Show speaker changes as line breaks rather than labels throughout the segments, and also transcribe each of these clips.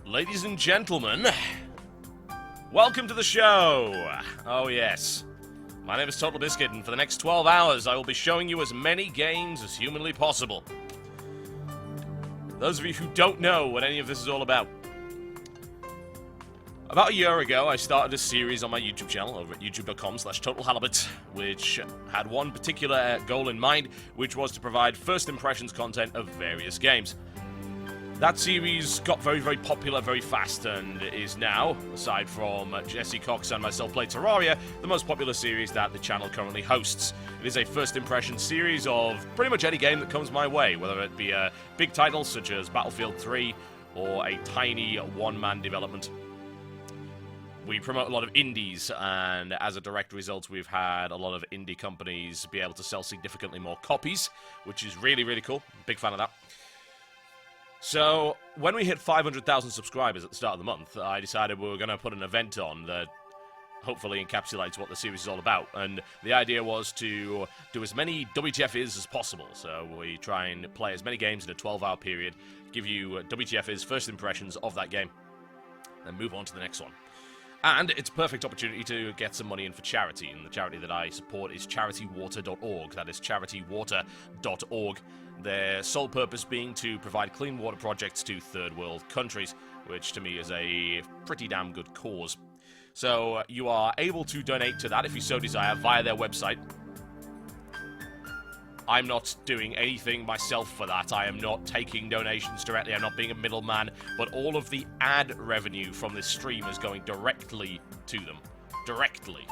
Ladies and gentlemen, welcome to the show! Oh yes, my name is Total Biscuit, and for the next 12 hours I will be showing you as many games as humanly possible. Those of you who don't know what any of this is all about a year ago, I started a series on my YouTube channel over at youtube.com/TotalHalibut, which had one particular goal in mind, which was to provide first impressions content of various games. That series got very, very popular very fast and is now, aside from Jesse Cox and myself play Terraria, the most popular series that the channel currently hosts. It is a first impression series of pretty much any game that comes my way, whether it be a big title such as Battlefield 3 or a tiny one-man development. We promote a lot of indies, and as a direct result, we've had a lot of indie companies be able to sell significantly more copies, which is really, really cool. Big fan of that. So, when we hit 500,000 subscribers at the start of the month, I decided we were going to put an event on that hopefully encapsulates what the series is all about. And the idea was to do as many WTF Is as possible. So we try and play as many games in a 12-hour period, give you WTF Is first impressions of that game, and move on to the next one. And it's a perfect opportunity to get some money in for charity, and the charity that I support is charitywater.org. That is charitywater.org. Their sole purpose being to provide clean water projects to third world countries, which to me is a pretty damn good cause. So you are able to donate to that if you so desire via their website. I'm not doing anything myself for that. I am not taking donations directly. I'm not being a middleman. But all of the ad revenue from this stream is going directly to them. Directly.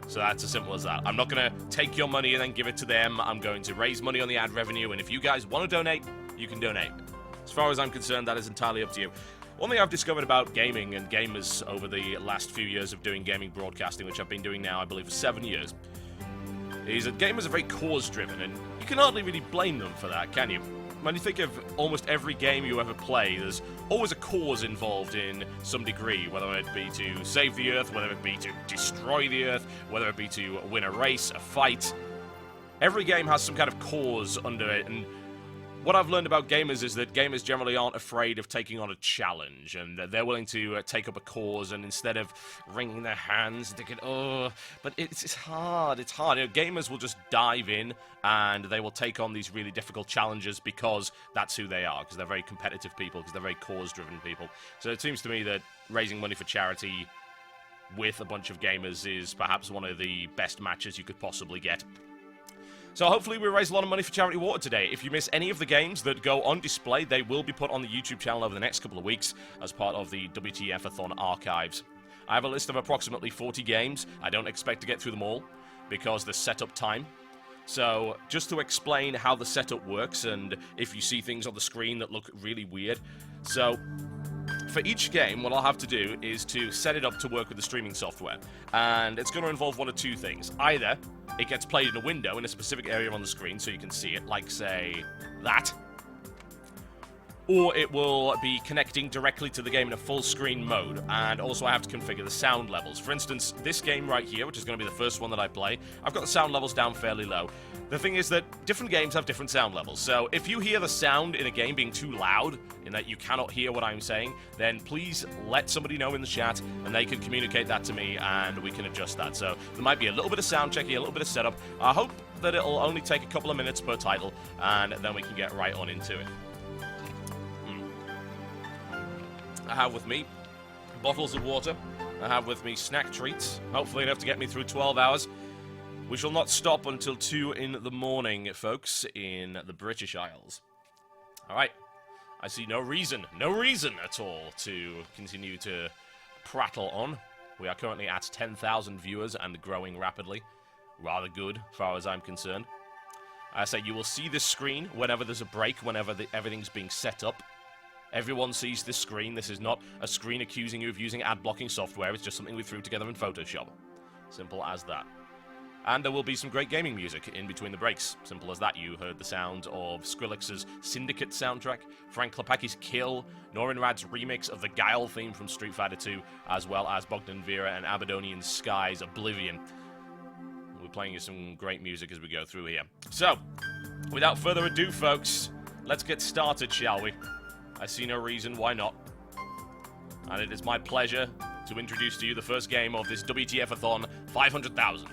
So that's as simple as that. I'm not going to take your money and then give it to them. I'm going to raise money on the ad revenue. And if you guys want to donate, you can donate. As far as I'm concerned, that is entirely up to you. One thing I've discovered about gaming and gamers over the last few years of doing gaming broadcasting, which I've been doing now, I believe, for 7 years, is that gamers are very cause-driven, and you can hardly really blame them for that, can you? When you think of almost every game you ever play, there's always a cause involved in some degree, whether it be to save the Earth, whether it be to destroy the Earth, whether it be to win a race, a fight. Every game has some kind of cause under it, and what I've learned about gamers is that gamers generally aren't afraid of taking on a challenge, and they're willing to take up a cause, and instead of wringing their hands, thinking, oh, but it's hard, it's hard. You know, gamers will just dive in, and they will take on these really difficult challenges because that's who they are, because they're very competitive people, because they're very cause-driven people. So it seems to me that raising money for charity with a bunch of gamers is perhaps one of the best matches you could possibly get. So hopefully we raise a lot of money for Charity Water today. If you miss any of the games that go on display, they will be put on the YouTube channel over the next couple of weeks as part of the WTF-a-thon archives. I have a list of approximately 40 games. I don't expect to get through them all because there's setup time. So just to explain how the setup works, and if you see things on the screen that look really weird. So for each game, what I'll have to do is to set it up to work with the streaming software. And it's going to involve one of two things. Either it gets played in a window in a specific area on the screen so you can see it, like, say, that. Or it will be connecting directly to the game in a full screen mode. And also I have to configure the sound levels. For instance, this game right here, which is going to be the first one that I play, I've got the sound levels down fairly low. The thing is that different games have different sound levels. So if you hear the sound in a game being too loud, in that you cannot hear what I'm saying, then please let somebody know in the chat, and they can communicate that to me, and we can adjust that. So there might be a little bit of sound checking, a little bit of setup. I hope that it'll only take a couple of minutes per title, and then we can get right on into it. I have with me bottles of water. I have with me snack treats, hopefully enough to get me through 12 hours. We shall not stop until 2 in the morning, folks, in the British Isles. Alright, I see no reason at all to continue to prattle on. We are currently at 10,000 viewers and growing rapidly. Rather good, as far as I'm concerned. I say you will see this screen whenever there's a break, whenever everything's being set up. Everyone sees this screen. This is not a screen accusing you of using ad-blocking software. It's just something we threw together in Photoshop. Simple as that. And there will be some great gaming music in between the breaks. Simple as that. You heard the sound of Skrillex's Syndicate soundtrack, Frank Klepacki's Kill, Norin Rad's remix of the Guile theme from Street Fighter 2, as well as Bogdan Vera and Aberdonian Sky's Oblivion. We'll be playing you some great music as we go through here. So, without further ado, folks, let's get started, shall we? I see no reason why not. And it is my pleasure to introduce to you the first game of this WTF-a-thon 500,000.